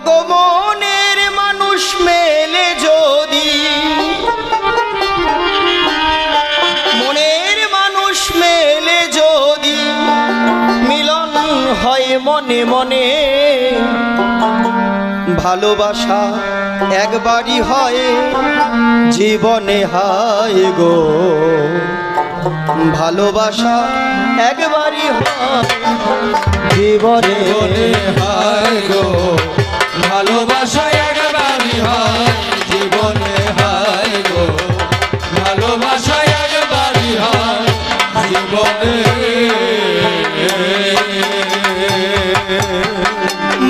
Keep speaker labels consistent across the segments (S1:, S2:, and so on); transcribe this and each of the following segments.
S1: ওগো মনের মানুষ মেলে যদি, মনের মানুষ মেলে যদি মিলন হয় মনে মনে, ভালোবাসা একবারই হয় জীবনে হায় গো, ভালোবাসা একবারই হয় জীবনে
S2: হায় গো, ভালোবাসা একবারই হয় জীবনে হায় গো, ভালোবাসা একবারই হয় জীবনে।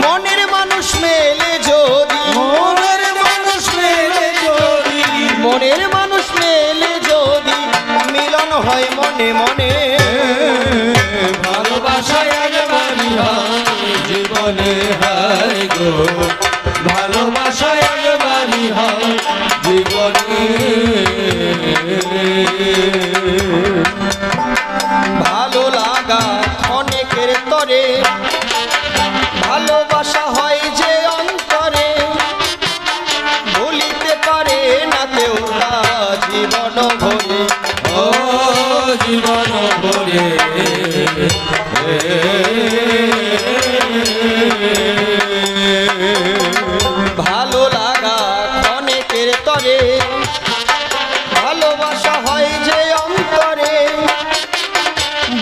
S1: মনের মানুষ মেলে যদি,
S2: মনের মানুষ মেলে যদি,
S1: মনের মানুষ মেলে যদি মিলন হয় মনে মনে,
S2: ভালোবাসা একবারই হয় জীবনে হায় গো, ভালোবাসা একবারই হয় জীবনে।
S1: ভালো লাগা অনেকের তরে, ভালোবাসা হয় যে অন্তরে, ভুলিতে পারে না কেউ তা জীবন ভরে,
S2: ও জীবন ভরে।
S1: ভালো লাগা অনেকের তরে, ভালোবাসা হয় যে অন্তরে,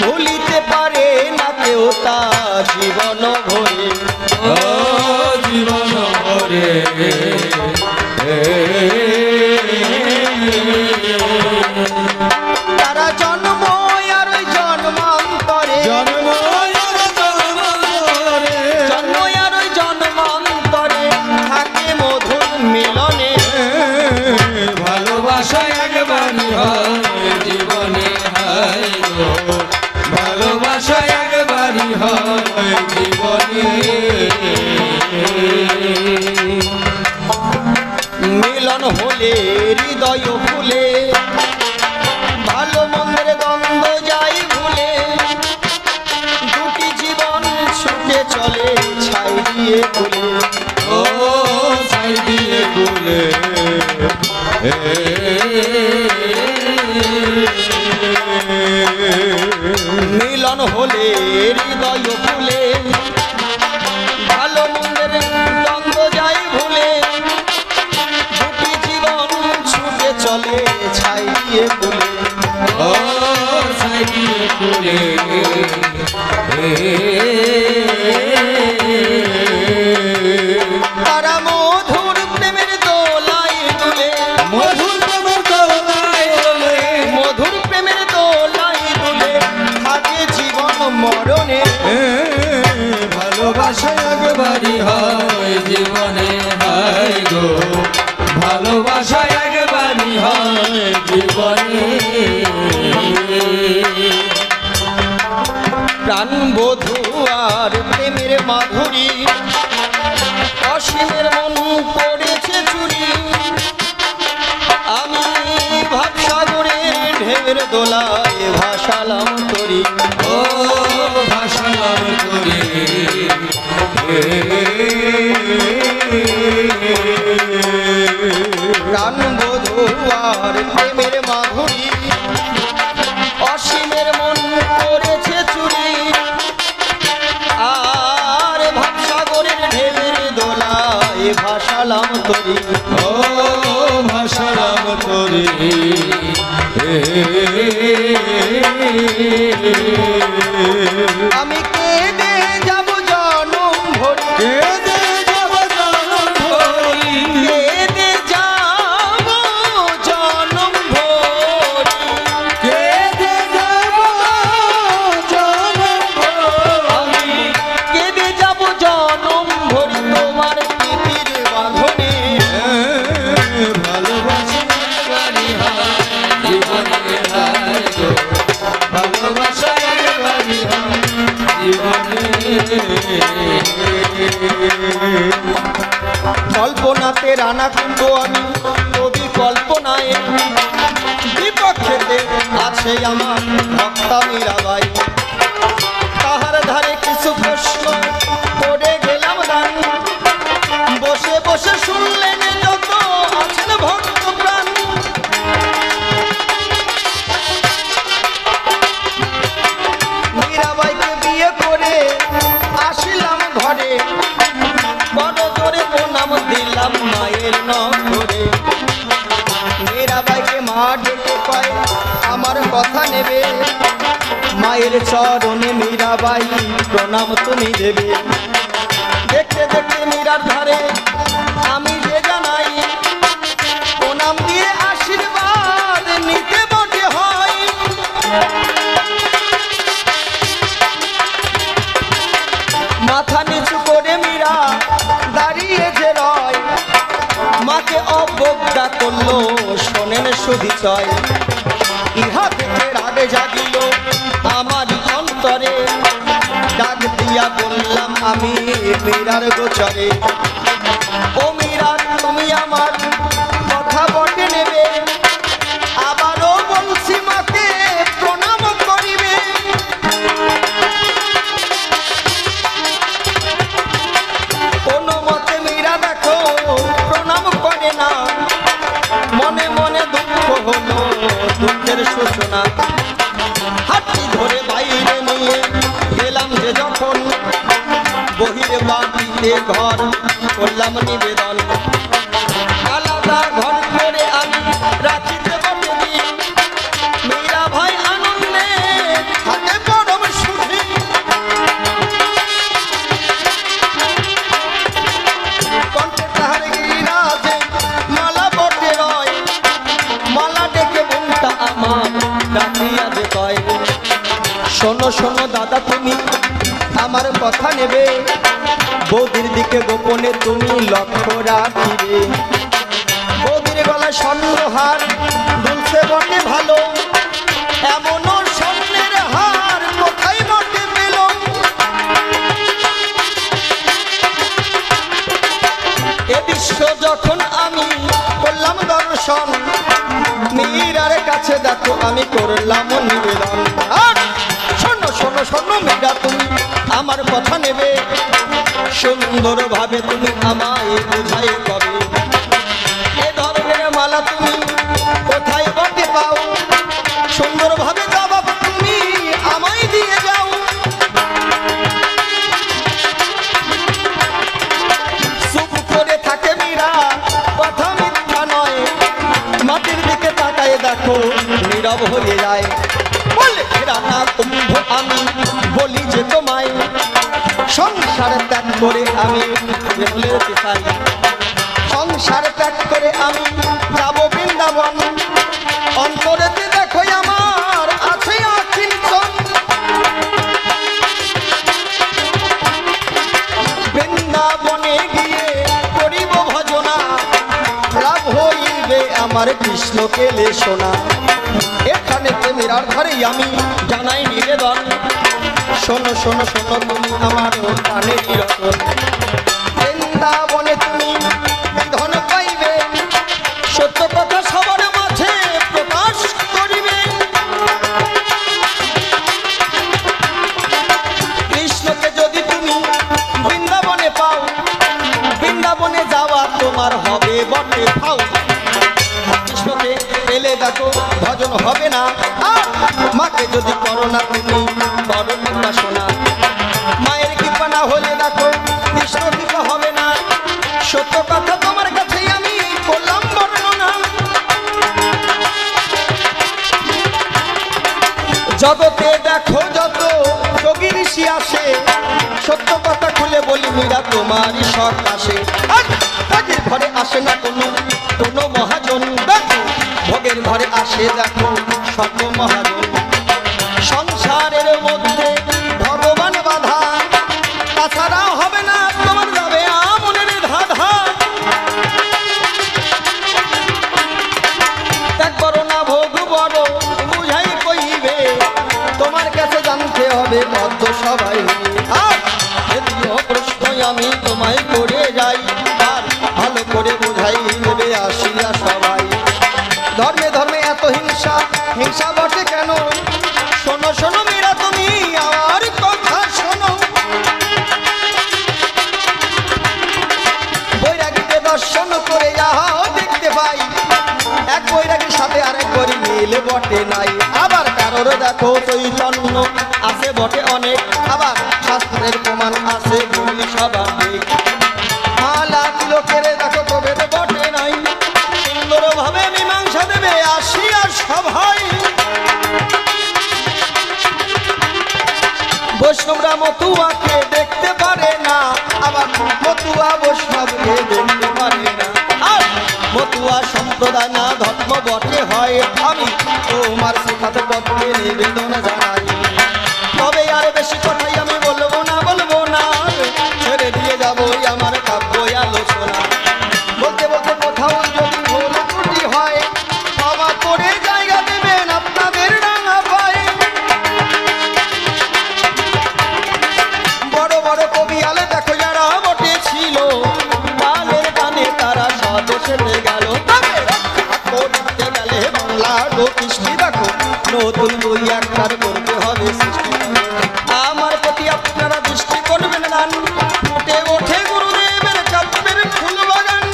S1: ভুলিতে পারে না কেউ তা জীবন ভরে,
S2: ও জীবন ভরে।
S1: তারা জন্ম আর ওই জন্মান্তরে,
S2: জন্ম
S1: জন্ম আর ওই জন্মান্তরে থাকে মধুর মিলনে,
S2: ভালোবাসা একবারই হয় জীবনে হায় গো, ভালোবাসা একবারই হয় জীবনে।
S1: মিলন হলে হৃদয় ফুলে, ভালো মন্দের দ্বন্দ্ব যাই ভুলে, দুটি জীবন ছুটে চলে ছাই দিয়ে কুলে,
S2: ও ছাই দিয়ে কুলে।
S1: মিলন হলে হৃদয় ফুলে, ভালো মন্দের দ্বন্দ্ব যাই ভুলে, দুটি জীবন ছুটে চলে ছাই দিয়ে কুলে,
S2: ও ছাই দিয়ে কুলে।
S1: তারা মধুর প্রেমের দোলাই দুলে,
S2: মধুর প্রেমের দোলায় দোলে,
S1: মধুর প্রেমের দোলাই দুলে থাকে জীবন মরণে,
S2: ভালোবাসা একবারই হয় জীবনে হায় গো, ভালোবাসা একবারই হয় জীবনে।
S1: প্রাণ বধূ আর প্রেমের মাধুরী, অসীমের মন করেছে চুরি, আমি ভাবসাগরের ঢেউয়ের দোলায় ভাসালাম তরি,
S2: ও ভাসালাম করি।
S1: প্রাণ বধূ আর প্রেমের মাধুরী, অসীমের মন করেছে চুরি, আর ভাবসাগরের ঢেউয়ের দোলায় ভাসালাম তরি,
S2: ও ভাসালাম করি।
S1: আমি কেঁদে যাব জনম ভরি,
S2: কেঁদে যাব জনম ভরি,
S1: কেঁদে যাব জনম ভরি,
S2: কেঁদে যাব জনম
S1: আমি
S2: ভরি।
S1: কেঁদে যাব জনম ভরি তোমার প্রীতির বাঁধনে,
S2: ভালোবাসা একবারই হয় জীবনে হায় গো, ভালোবাসা একবারই হয় জীবনে।
S1: কল্পনাতে রানা কুণ্ড আমি কবি কল্পনায়, বিপক্ষেতে আছে আমার ভক্তা মীরাবাই, তাহার ধারে কিছু প্রশ্ন করে গেলাম দান, করে মীরাবাইকে মা ডেকে কয় আমার কথা নেবে, মায়ের চরণে মীরাবাই প্রণাম তুমি দেবে। দেখতে দেখতে মীরার ধারে আমি যে জানাই, প্রণাম দিয়ে আশীর্বাদ নিতে বটে হয়। মাথা নিচু করে মীরা দাঁড়িয়ে যে রয়, মাকে অবজ্ঞা করলো শোনেন সুবিচয়। ইহা থেকে রাগে জাগিল আমার অন্তরে, ডাক দিয়া বললাম আমি মীরার গোচরে, ও মীরা তুমি আমার কথা বটে নেবে, আবারও বলছি মাকে প্রণাম করিবে। কোনো মতে মীরা দেখো প্রণাম করে না, মনে মনে দুঃখ হলো দুঃখের সূচনা। হাতটি ধরে বাইরে নিয়ে গেলাম যে যখন, বহির বাটিতে ঘর করলাম নিবেদন। আলাদা ঘর করে আমি রাখিতে বটে দিই, মীরা ভাই আনন্দে থাকে পরম সুখী। কণ্ঠে তাহার গিরিরাজে মালা বটে রয়, মালা ডেকে বোনটা আমার ডাকিয়া যে কয়, শোনো শোনো দাদা তুমি আমার কথা নেবে, বৌদির দিকে গোপনে তুমি লক্ষ্য রাখিবে। বৌদির গলায় স্বর্ণহার দুলছে বটে ভালো, এমনও স্বর্ণের হার কোথায় বটে পেল। এ বিশ্ব যখন আমি করলাম দর্শন, মীরার কাছে দেখো আমি করলাম নিবেদন। শোনো শোনো শোনো মীরা তুমি আমার কথা নেবে, সুন্দর ভাবে তুমি আমায় বুঝাই কবে। এ ধরনের মালা তুমি কোথায় বটে পাও, সুন্দর ভাবে জবাব তুমি আমায় দিয়ে যাও। চুপ করে থাকে মীরা কথা মিথ্যা নয়, মাটির দিকে তাকায় দেখো নীরব হয়ে যায়। বলে রানা কুম্ভ আমি বলি যে তোমায়, সংসার ত্যাগ করে আমি যেতে চাই, সংসার ত্যাগ করে আমি যাব বৃন্দাবন। অন্তরেতে দেখো আমার আছে আকিঞ্চন, বৃন্দাবনে গিয়ে করিব ভজনা, লাভ হইবে আমার কৃষ্ণকে লেশোনা। এখানে মীরার ঘরে আমি জানাই নিবেদন, শোনো শোনো শোনো তুমি আমার প্রাণের রতন। বৃন্দাবনে তুমি ধন পাইবে, সত্য কথা সবার মাঝে প্রকাশ করিবে। কৃষ্ণকে যদি তুমি বৃন্দাবনে পাও, বৃন্দাবনে যাওয়া তোমার হবে বটে ফাও। কৃষ্ণকে পেলে দেখো ভজন হবে না, আর মাকে যদি করো না তুমি করো উপাসনা। মায়ের কৃপা না হলে দেখো কৃষ্ণ কৃপা হবে না, সত্য কথা তোমার কাছেই আমি করলাম বর্ণনা। জগতে দেখো যত যোগী ঋষি আসে, সত্য কথা খুলে বলি মীরা তোমারই শখ আসে। ভোগের ঘরে আসে না কোনো মহাজন, দেখো ভোগের ঘরে আসে দেখো শত মহাজন। সংসারের মধ্যে ভগবান বাধা, তাছাড়া হবে না তোমার যাবে আমনের ধাঁধা। ত্যাগ করো না ভোগ বড় বুঝাই কইবে, তোমার কাছে জানতে হবে বদ্ধ সবাই। আর যদিও প্রশ্ন আমি তোমায় করে যাই, আর ভালো করে বুঝাই দেবে আসিয়া সবাই। ধর্মে ধর্মে এত হিংসা, হিংসা বটে কেন? শোনো শোনো মীরা তুমি আমার কথা শোনো। বৈরাগীকে দর্শন করে যাও দেখতে পাই, এক বৈরাগীর সাথে আরেক বৈরি মিল বটে নাই। আবার কারোর দেখো চৈতন্য আছে বটে অনেক, আবার শাস্ত্রের প্রমাণ আছে বলি সবার ঠিক। মালা তিলকের দেখো তবে বটে নাই। বৈষ্ণবরা মতুয়াকে দেখতে পারে না, আবার মতুয়া বৈষ্ণবকে দেখতে পারে না। আর মতুয়া সম্প্রদায় না ধর্ম বটে হয়, আমি তোমার শিখাতে পথে নিবেদন জানাই। তবে আর বেশি কথাই আমি বলবো না, ছেড়ে দিয়ে যাবো আমার কাব্য আলোচনা। বলতে বলতে কোথাও যদি ভুল ত্রুটি হয়, ক্ষমা করে জায়গা দেবেন আপনাদের রাঙা পায়ে। বড় বড় কবি আলে দেখো যারা বটে ছিল, গানের গানে তারা স্বদেশেতে গেল। তবে রক্ষা করতে গেলে বাংলা গো কৃষ্টি দেখো, নতুন বই একটার করতে হবে সৃষ্টি। আমার প্রতি আপনারা দৃষ্টি করবেন দান, ফুটে ওঠে গুরুদেবের কাব্যের ফুল বাগান।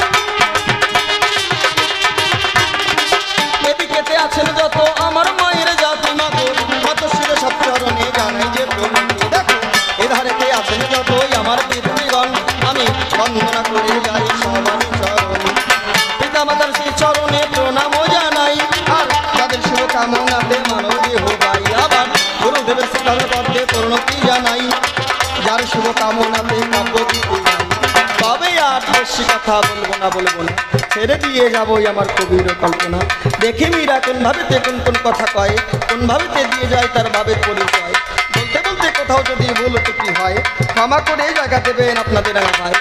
S1: এদিকেতে আছেন যত আমার মায়ের জাতি মাগো, কত শিরে সব চরণে জানাই যে প্রণাম। দেখো এধারেতে আছেন যতই আমার পিতৃগণ, আমি বন্দনা করে যাই সবার চরণ। পিতা মাতার সেই চরণে প্রণামও জানাই, আর তাদের শুভকামনাতে মানব দেহ গাই। আবার গুরুদেবের শিক্ষার পথে পরিণতি জানাই, যার শুভকামনাতে কাব্য গীতি গাই। তবে আর বেশি কথা বলবো না, ছেড়ে দিয়ে যাবোই আমার কবির কল্পনা। দেখি মীরা কোন ভাবেতে কোন কোন কথা কয়, কোন ভাবেতে দিয়ে যায় তার ভাবের পরিচয়। বলতে বলতে কোথাও যদি ভুল ত্রুটি হয়, ক্ষমা করে জায়গা দেবেন আপনাদের ভাই।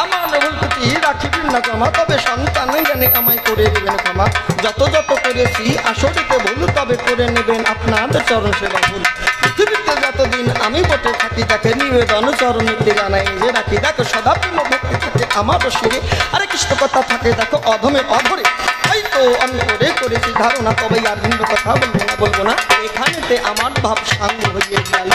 S1: আমার ভুল ত্রুটি রাখিবেন না ক্ষমা, তবে সন্তান জানে আমায় করে দেবেন ক্ষমা। যত যত করেছি আসরিতে ভুল, তবে করে নেবেন আপনাদের চরণ সেবা ভুল। পৃথিবীতে যতদিন আমি বটে থাকি, তাকে নিবেদন চরণীতে জানাই যে রাখি। দেখো সদা প্রেম ভক্তি থাকে আমার শিরে, আরে কৃষ্ণ কথা থাকে দেখো অধমে অধরে। তাই তো আমি করেছি ধারণা, তবে আর ভিন্ন কথা বলবো না। এখানেতে আমার ভাব সাঙ্গ হয়ে গেল।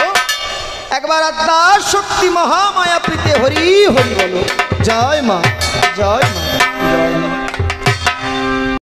S1: একবার আত্মা শক্তি মহামায়া প্রীতে হরি হরি বলো, জয় মা জয় মা।